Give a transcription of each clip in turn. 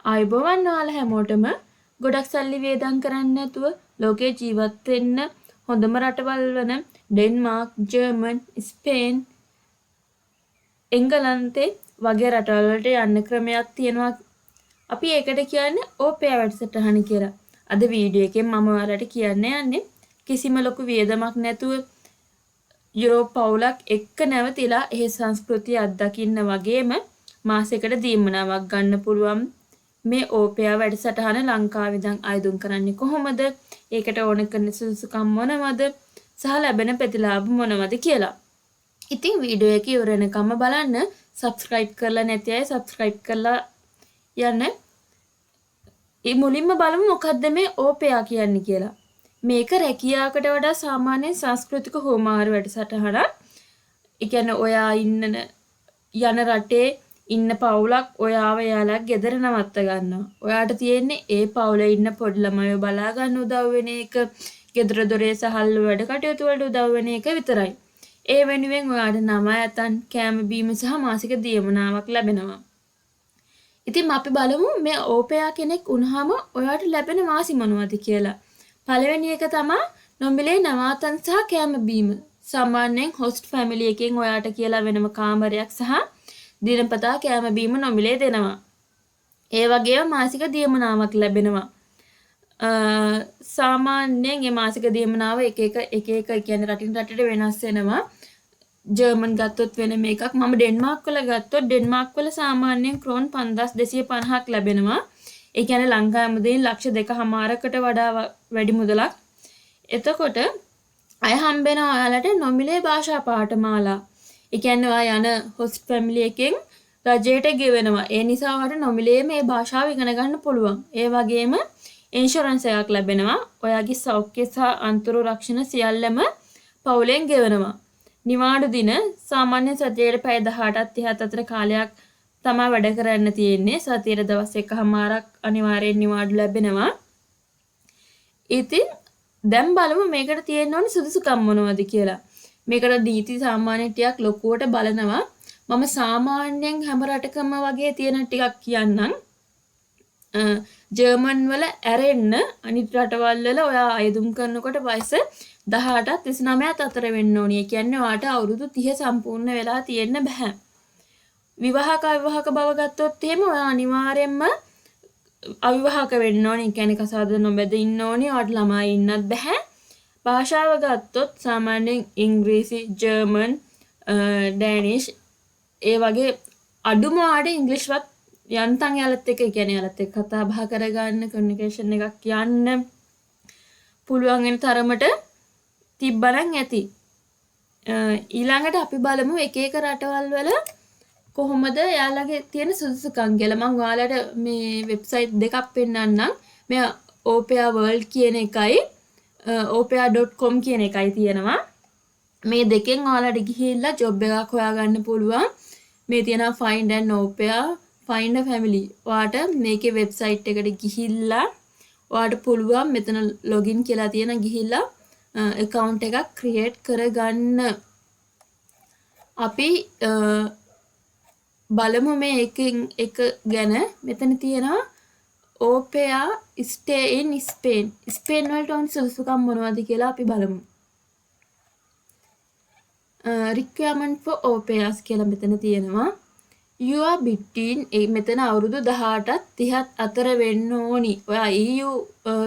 ආයුබෝවන් ඔයාලා හැමෝටම ගොඩක් සල්ලි වියදම් කරන්නේ නැතුව ලෝකේ ජීවත් වෙන්න හොඳම රටවල් වන ඩෙන්මාර්ක්, ජර්මන්, ස්පේන්, එංගලන්තේ වගේ රටවල් වලට යන්න ක්‍රමයක් තියෙනවා. අපි ඒකට කියන්නේ ඕපෙයා වැඩසටහන කියලා. අද වීඩියෝ එකෙන් මම ඔයාලට කියන්න යන්නේ කිසිම ලොකු වියදමක් නැතුව යුරෝප පවුලක් එක්ක නැවතිලා ඒ සංස්කෘතිය අත්දකින්න වගේම මාසෙකට දීමනාවක් ගන්න පුළුවන් මේ ඕපෙයා වැඩසටහන ලංකාවේ ඉඳන් ආයෝජන කරන්නේ කොහොමද? ඒකට ඕන කරන සුදුසුකම් මොනවද? සහ ලැබෙන ප්‍රතිලාභ මොනවද කියලා. ඉතින් වීඩියෝ එක ඉවර වෙනකම්ම බලන්න. subscribe කරලා නැති අය subscribe කරලා යන්න. ඒ මුලින්ම බලමු මොකද්ද මේ ඕපෙයා කියන්නේ කියලා. මේක රැකියාවකට වඩා සාමාන්‍ය සංස්කෘතික හෝමාරු වැඩසටහනක්. ඒ කියන්නේ ඔයා යන රටේ ඉන්න පවුලක් ඔයාව යාලා ගෙදර නවත්ත ගන්නවා. ඔයාට තියෙන්නේ ඒ පවුලේ ඉන්න පොඩි ළමයිව බලා ගන්න උදව් වෙන එක, ගෙදර දොරේ සහල් වැඩ කටයුතු වලට උදව් වෙන එක විතරයි. ඒ වෙනුවෙන් ඔයාට නම ඇතන් කෑම බීම සහ මාසික දීමනාවක් ලැබෙනවා. ඉතින් අපි බලමු මේ ඕපෙයා කෙනෙක් වුණාම ඔයාට ලැබෙන වාසි මොනවද කියලා. පළවෙනි එක තමයි නොමිලේ නවාතන් සහ කෑම බීම. සාමාන්‍යයෙන් හොස්ට් ෆැමිලි එකෙන් ඔයාට කියලා වෙනම කාමරයක් සහ දිනපතා කෑම බීම නොමිලේ දෙනවා. ඒ වගේම මාසික දීමනාවක් ලැබෙනවා. සාමාන්‍යයෙන් මේ මාසික දීමනාව එක කියන්නේ රටින් රටට වෙනස් වෙනවා. ජර්මන් ගත්තොත් වෙන මේකක්. මම ඩෙන්මාර්ක් වල ගත්තොත් ඩෙන්මාර්ක් වල සාමාන්‍යයෙන් ක්‍රෝන් 5250ක් ලැබෙනවා. ඒ කියන්නේ ලංකාවේ මුදලින් ලක්ෂ 2.5කට වඩා වැඩි මුදලක්. එතකොට අය හම්බෙනවා ඔයාලට නොමිලේ භාෂා පාඨමාලා. ඒ කියන්නේ ඔයා යන හොස්ට් ෆැමිලි එකෙන් රජයට ගෙවෙනවා. ඒ නිසා ඔයාලට නොමිලේ මේ භාෂාව ඉගෙන ගන්න පුළුවන්. ඒ වගේම ඉන්ෂුරන්ස් එකක් ලැබෙනවා. ඔයාගේ සෞඛ්‍ය සහ අන්තර රක්ෂණ සියල්ලම පවුලෙන් ගෙවනවා. නිවාඩු දින සාමාන්‍ය සතියේ පැය 18ත් 30ත් අතර කාලයක් තමයි වැඩ කරන්න තියෙන්නේ. සතියේ දවස් එකමාරක් අනිවාර්යෙන් නිවාඩු ලැබෙනවා. ඉතින් දැන් බලමු මේකට තියෙන්න ඕනේ සුදුසුකම් මොනවද කියලා. මේකට නීති සාමාන්‍ය ටිකක් ලොකුවට බලනවා. මම සාමාන්‍යයෙන් හැම රටකම වගේ තියෙන ටිකක් කියන්නම්. ජර්මන් වල ඇරෙන්න අනිත් රටවල් වල ඔයා ආයුධම් කරනකොට වයස 18ත් 29ත් අතර වෙන්න ඕනේ. ඒ කියන්නේ ඔයාට අවුරුදු 30 සම්පූර්ණ වෙලා තියෙන්න බෑ. විවාහක අවිවාහක බව ගත්තොත් එහෙම ඔයා අනිවාර්යයෙන්ම අවිවාහක වෙන්න ඕනේ. ඒ කියන්නේ කසාද නොබැඳ ඉන්න ඕනේ. ඔයාට ළමයි ඉන්නත් බෑ. භාෂාව ගත්තොත් සාමාන්‍යයෙන් ඉංග්‍රීසි, ජර්මන්, ඩෑනිෂ් ඒ වගේ අඩුම ආඩ ඉංග්‍රීසිවත් යන්තම් යාලත් එක්ක කියන්නේ යාලත් එක්ක කතා බහ කරගන්න කමියුනිකේෂන් එකක් යන්න පුළුවන් වෙන තරමට තිබ්බනම් ඇති. ඊළඟට අපි බලමු එක එක රටවල් වල කොහොමද යාළගේ තියෙන සුදුසුකම් කියලා. මම ඔයාලට මේ වෙබ්සයිට් දෙකක් පෙන්නන්නම්. මේ ඕපෙයා වර්ල්ඩ් කියන එකයි opea.com කියන එකයි තියෙනවා. මේ දෙකෙන් ඔයාලට ගිහිල්ලා ජොබ් එකක් හොයාගන්න පුළුවන්. මේ තියෙනවා find an opea, find a family. ඔයාට මේකේ වෙබ්සයිට් එකට ගිහිල්ලා ඔයාට පුළුවන් මෙතන login කියලා තියෙන ගිහිල්ලා account එකක් create කරගන්න. අපි බලමු මේ එක ගැන. මෙතන තියෙනවා ඕපෙයා stay in Spain. ස්පේන් වලට ඕන සුදුසුකම් මොනවද කියලා අපි බලමු. requirement for au pairs කියලා මෙතන තියෙනවා. you are between මෙතන අවුරුදු 18ත් 30ත් අතර වෙන්න ඕනි. ඔයා EU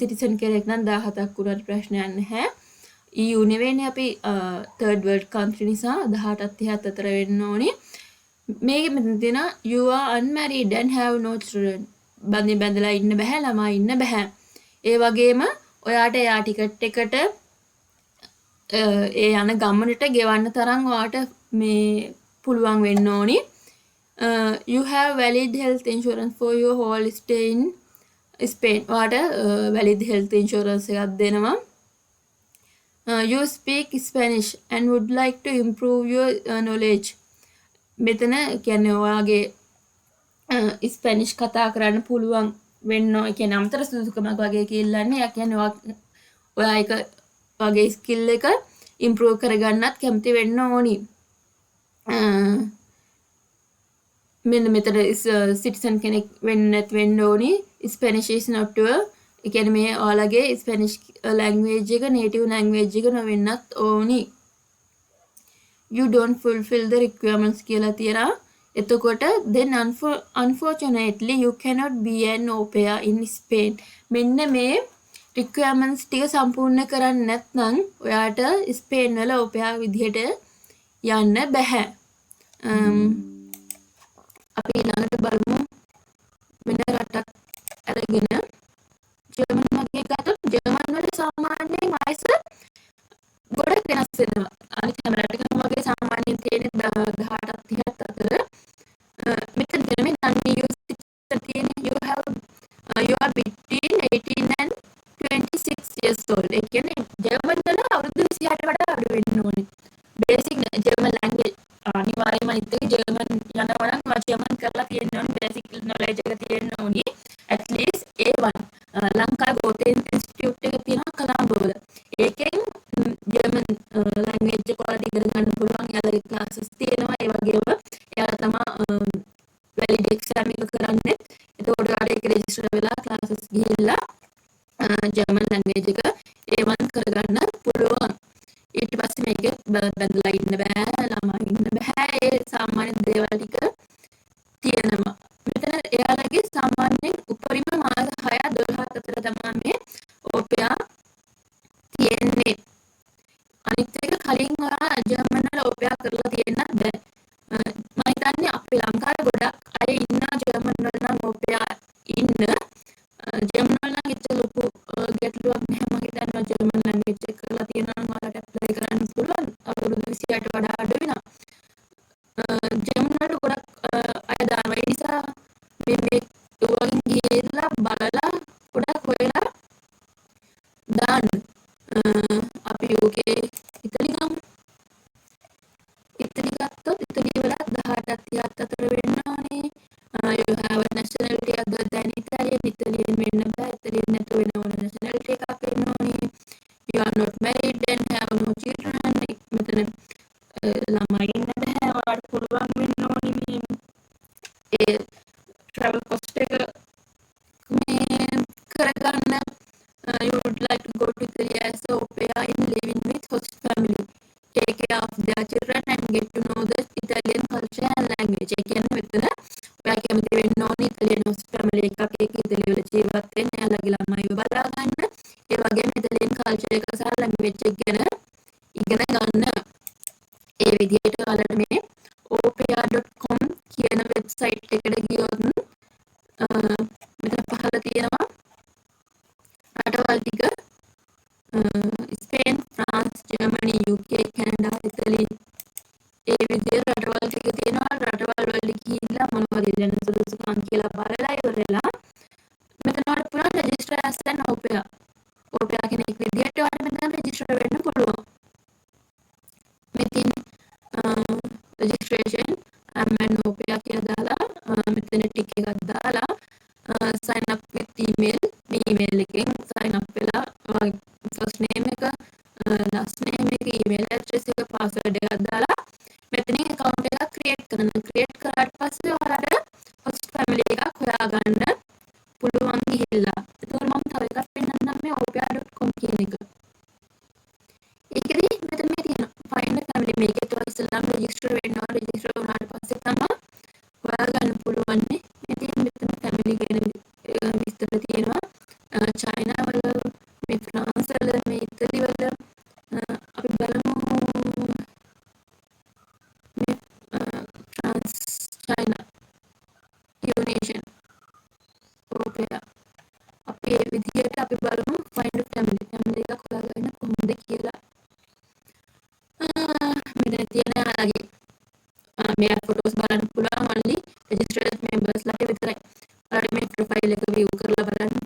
citizen කෙනෙක් නම් 17ක් වුණාට ප්‍රශ්නයක් නැහැ. EU නෙවෙයිනේ අපි third world country නිසා 18ත් 30ත් අතර වෙන්න ඕනි. මේක මෙතන තියෙනවා you are unmarried and have no children. බැඳලා ඉන්න බෑ, ළමයි ඉන්න බෑ. ඒ වගේම ඔයාට එයා ටිකට් එකට ඒ යන ගමනට ගෙවන්න තරම් ඔයාට මේ පුළුවන් වෙන්න ඕනි. You have valid health insurance for your whole stay in Spain. ඔයාට valid health insurance එකක් දෙනවා. You speak Spanish and would like to improve your knowledge. මෙතන කියන්නේ ඔයාගේ ස්පැනිෂ් කතා කරන්න පුළුවන් වෙන්න ඕන. කියන්නේ අමතර සුදුසුකමක් වගේ කියලාන්නේ. ඒ කියන්නේ ඔයා එක වගේ ස්කිල් එක ඉම්ප්‍රූව් කරගන්නත් කැමති වෙන්න ඕනි. මෙන්න මෙතන සිටිසන් කෙනෙක් වෙන්න ඕනි. ස්පැනිෂ් is not to ඒ කියන්නේ මේ ඔයාලගේ ස්පැනිෂ් ලැන්ග්වේජ් එක නේටිව් ලැන්ග්වේජ් එක නොවෙන්නත් ඕනි. you don't fulfill the requirements කියලා තියලා එතකොට then unfortunately you cannot be an au pair in Spain. මෙන්න මේ requirements ටික සම්පූර්ණ කරන්නේ නැත්නම් ඔයාට ස්පේන් වල au pair විදිහට යන්න බෑ. අපි ඊළඟට බලමු වෙන රටක් අරගෙන ජර්මන් වගේ ගත්තොත් ජර්මන් වල සාමාන්‍යයෙන් වයස ගොඩක් වෙනස් වෙනවා. අනිත් හැම රටකම වගේ සාමාන්‍යයෙන් තියෙන 18 30 අතර මෙතන තියෙන මේ non-EU තියෙන you are between 18 and 26 years old. ඒ කියන්නේ ජර්මන් වල අවුරුදු 28ට වඩා අඩු වෙන්න ඕනේ. බේසික් ජර්මන් ලැන්ග්වේජ් අනිවාර්යයෙන්ම අනිත් එක ජර්මන් යනවා නම් ජර්මන් කරලා තියෙන්න ඕනේ. බේසික් නොලෙජ් එක තියෙන්න ඕනේ. at least A1 ලංකාවේ ගෝතෙන් ඉන්ස්ටිටියුට් එක තියෙනවා කොළඹ වල. ඒකෙන් ජර්මන් ලැන්ග්වේජ් එක ඔයාලට ඉගෙන ගන්න පුළුවන්. යාළගේ ක්ලාසස් තියෙනවා. ඒ වගේම යාලා තමයි වැලිඩ් එක්සෑම් එක කරන්නේ. එතකොට ඔයාලට ඒක රෙජිස්ටර් වෙලා ක්ලාසස් ගිහිල්ලා ජර්මන් ලැන්ග්වේජ් එක A1 කරගන්න පුළුවන්. ඊට පස්සේ මේක බඳලා ඉන්න බෑ, ළමා ඉන්න බෑ. ඒ සාමාන්‍ය දේවල් ටික තියෙනවා. මෙතන එයාලගේ සාමාන්‍යයෙන් උපරිම මාස 6 12 අතර තමයි මේ au pair තියෙන්නේ. අනිත් එක කලින් ඔයා ජර්මන් වල au pair කරලා තියෙන්නත් බෑ. මම හිතන්නේ අපේ ලංකාවේ ගොඩක් අය ඉන්න ජර්මන් වල නම් au pair ඉන්න. ජර්මන් වල නම් ඉත ලොකු ගැටලුවක් නැහැ. මම හිතන්නේ ජර්මන් ලැන්ග්වේජ් එක කරලා තියෙනවා නම් ඔයාලට ඇප්ලයි කරන්න පුළුවන්. අවුරුදු 28ට වඩා අඩු වෙනවා. ජර්මන් වල ගොඩක් අය දානවා. ඒ නිසා මේ වලින් ගිහිල්ලා බලලා ගොඩක් හොයලා දාන්න. අපි UK ඉතලි ගමු. ඉතලි ගත්තොත් ඉතලි වල 18 30 අතර වෙන්න ඕනේ. you have a nationality other than Italian. Italian වෙන්න බෑ. Italian නැතුව වෙන ඕන nationality එකක් වෙන්න ඕනේ. you are not married and have no children. මෙතන ළමයි ඉන්න බෑ. ඔයාලට පුළුවන් වෙන්න ඕනේ මේ ඒ travel cost එක මේ කරගන්න. you would like to go to Italy as a au pair in living with host family. Take care of their children and get to know the Italian culture and language. ඒ කියන්නේ මෙතන ඔයා කැමති වෙන්න ඕනේ ඉතාලියන් host family එකක් ඒක ඉතාලි වල ජීවත් වෙන්න. එයාලගේ ළමයිව බලා ගන්න. ඒ වගේම ඉතාලියන් culture එක සහ language එක ගැන ඉගෙන ගන්න. ඒ විදිහට ඔයාලට මේ aupair.com කියන වෙබ්සයිට් එකට ගියොත් මෙතන පහළ තියෙනවා රටවල් ටික Spain, France, Germany, UK, Canada, Italy. ඒ විදිහට රටවල් ටික තියෙනවා. රටවල් වලට ගිහිල්ලා මොනවද දෙන්න සුදුසුකම් කියලා බලලා ඉවරලා මෙතන ඔයාලට පුළුවන් register as an au pair. au pair කෙනෙක් විදිහට ඔයාලට මෙතන රෙජිස්ටර් වෙන්න පුළුවන්. මෙතින් registration I'm an au pair කියලා දාලා මෙතන ටික එකක් දාලා sign up with email. මේ email එකෙන් sign up වෙලා first name එක last name එක email address එක password එකක් දාලා මෙතනින් account එකක් create කරනවා. create කරාට පස්සේ ඔයාලට host family එකක් හොයාගන්න පුළුවන් ගිහිල්ලා. ඒතකොට මම තව එකක් පෙන්නන්නම් මේ aupair.com කියන එක. ඒකෙදි මෙතන මේ තියෙන find a family මේකේ තව ඉස්සෙල්ලාම register වෙන්න ඕන. register වුණාට පස්සේ තමයි හොයාගන්න පුළුවන්. ඉතින් මෙතන family ගැන විස්තර තියෙනවා. චයිනා වල මේ ෆ්‍රාන්ස් වල මේ ඉතාලි වල අපි බලමු මේ ෆ්‍රාන්ස් චයිනා යුනේෂන් au pair. අපි මේ විදිහට අපි බලමු find a family එකක් හොයාගන්න කොහොමද කියලා. මෙතන තියෙන ආගේ මේ ෆොටෝස් බලන්න පුළුවන්. only registered members ලාට විතරයි. ඔයාලට මේ ප්‍රොෆයිල් එක view කරලා බලන්න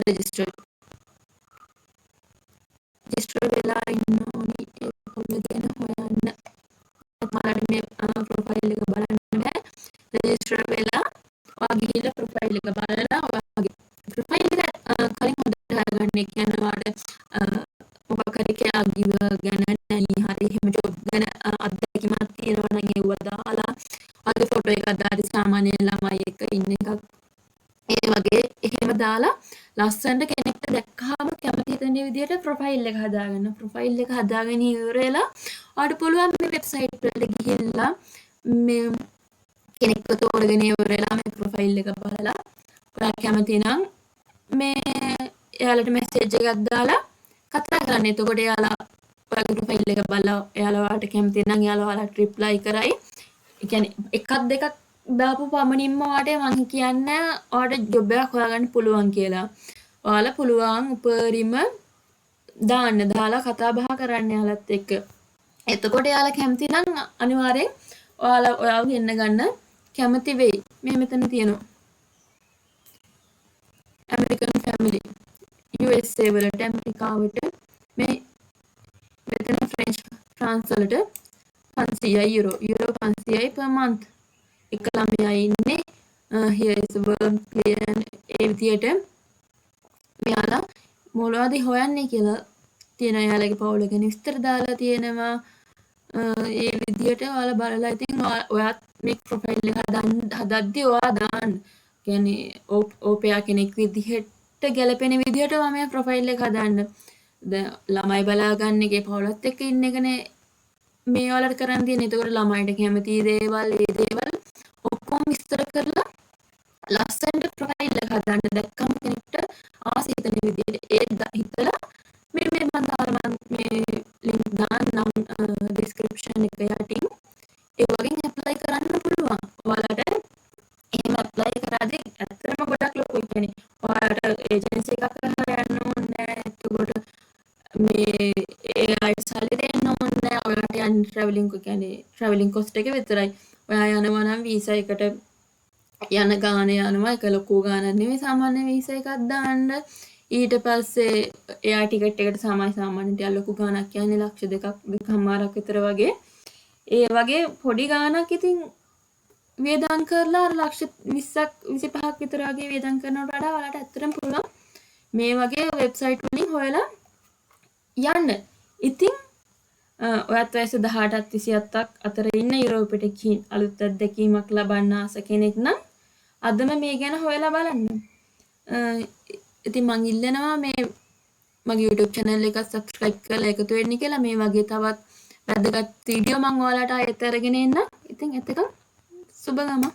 රෙජිස්ටර් වෙලා ඉන්න ඕනි ඒ කොල්ල ගැන හොයන්න. ඔයාලට මේ ප්‍රොෆයිල් එක බලන්න බෑ. රෙජිස්ටර් වෙලා ඔයා ගිහිල්ලා ප්‍රොෆයිල් එක බලලා ඔයාගේ ප්‍රොෆයිල් එක කලින් හොඳට හදාගන්න. ඒ කියන්නේ ඔයාලට මොකක් හරි කැගිව ගැන නැණි හරි එහෙම ජොබ් ගැන අත්දැකීමක් තියෙනවා නම් ඒව දාලා ඔයාගේ ෆොටෝ එකක් දාලා සාමාන්‍ය ළමයි එක්ක ඉන්න එකක් ඒ වගේ එහෙම දාලා ලස්සනට කෙනෙක්ට දැක්කහම කැමති හිතෙන විදිහට ප්‍රොෆයිල් එක හදාගන්න. ප්‍රොෆයිල් එක හදාගෙන ඉවර වෙලා ඔයාලට පුළුවන් මේ වෙබ්සයිට් වලට ගිහිල්ලා මේ කෙනෙක්ව තෝරගෙන ඉවර වෙලා මේ ප්‍රොෆයිල් එක බලලා ඔයා කැමති නම් මේ එයාලට මෙසේජ් එකක් දාලා කතා කරන්න. එතකොට එයාලා ඔයාගේ ප්‍රොෆයිල් එක බලලා එයාලා ඔයාලට කැමති නම් එයාලා ඔයාලට රිප්ලයි කරයි. ඒ කියන්නේ එකක් දෙකක් දාපු පමණින්ම ඔයාට මං කියන්නේ ඔයාට ජොබ් එකක් හොයාගන්න පුළුවන් කියලා. ඔයාලා පුළුවන් උපරිම දාලා කතා බහ කරන්න යාලත් එක්ක. එතකොට එයාලා කැමති නම් අනිවාර්යෙන් ඔයාව ගෙන්න ගන්න කැමති වෙයි. මේ මෙතන තියෙනවා. ඇමරිකන් ෆැමිලි USA වලට ඇමරිකාවට මේ මෙතන ෆ්‍රාන්ස් වලට 500 යුරෝ 500යි per month. එක ළමයා ඉන්නේ here is a work plan ඒ විදියට මෙයාලා මොනවද හොයන්නේ කියලා තියෙන යාලගේ පවුල ගැන විස්තර දාලා තියෙනවා. ඒ විදියට ඔයාලා බලලා ඉතින් ඔයාත් මේ ප්‍රොෆයිල් එක හදද්දී ඔයා දාන්න. කියන්නේ ඕපයා කෙනෙක් විදිහට ගැලපෙන විදිහට ඔයා මේ ප්‍රොෆයිල් එක හදන්න. දැන් ළමයි බලාගන්න එකේ පවුලත් එක්ක ඉන්න එකනේ මේ ඔයාලට කරන්න තියෙන්නේ. ඒතකොට ළමයිට කැමති දේවල් ඒ දේවල් ඔක්කොම විස්තර කරලා ලස්සනට ප්‍රොෆයිල් එක හදන්න. දැක්කම කෙනෙක්ට ආස හිතෙන විදිහට ඒ හිතලා මේ මම මේ ලින්ක් දාන්නම් ඩිස්ක්‍රිප්ෂන් එක යටින්. ඒ වගේ ඇප්ලයි කරන්න පුළුවන්. ඔයාලට එහෙම ඇප්ලයි කරාදී ඇත්තටම ගොඩක් ලොකුයි. කියන්නේ ඔයාලට ඒජන්සි එකක් කරලා යන්න ඕනේ. එතකොට මේ ඒ අයිට සල්ලි දෙන්න ඕනේ. ඔයාලට යන්න ට්‍රැවලින් කොස්ට් එක විතරයි. ඔයා යනවා නම් වීසා එකට යන ගාන යනවා. ඒක ලොකු ගානක් නෙවෙයි. සාමාන්‍ය වීසා එකක් දාන්න. ඊට පස්සේ එයා ටිකට් එකට සාමාන්‍ය ටික ලොකු ගානක් කියන්නේ ලක්ෂ 2.5ක් විතර වගේ. ඒ වගේ පොඩි ගානක් ඉතින් වේදම් කරලා ලක්ෂ 20ක් 25ක් විතර වගේ වේදම් කරනවට වඩා ඔයාලට ඇත්තටම පුළුවන් මේ වගේ වෙබ්සයිට් වලින් හොයලා යන්න. ඉතින් ඔයත් වයස 18ත් 27ක් අතර ඉන්න යුරෝපෙට ගිහින් අලුත් අත්දැකීමක් ලබන්න ආස කෙනෙක් නම් අදම මේ ගැන හොයලා බලන්න. ඉතින් මං ඉල්ලනවා මේ මගේ YouTube channel එක subscribe කරලා එකතු වෙන්න කියලා. මේ වගේ තවත් වැදගත් වීඩියෝ මං ඔයාලට ආයෙත් අරගෙන එන්න. ඉතින් එතකන් සුබ ගමන්.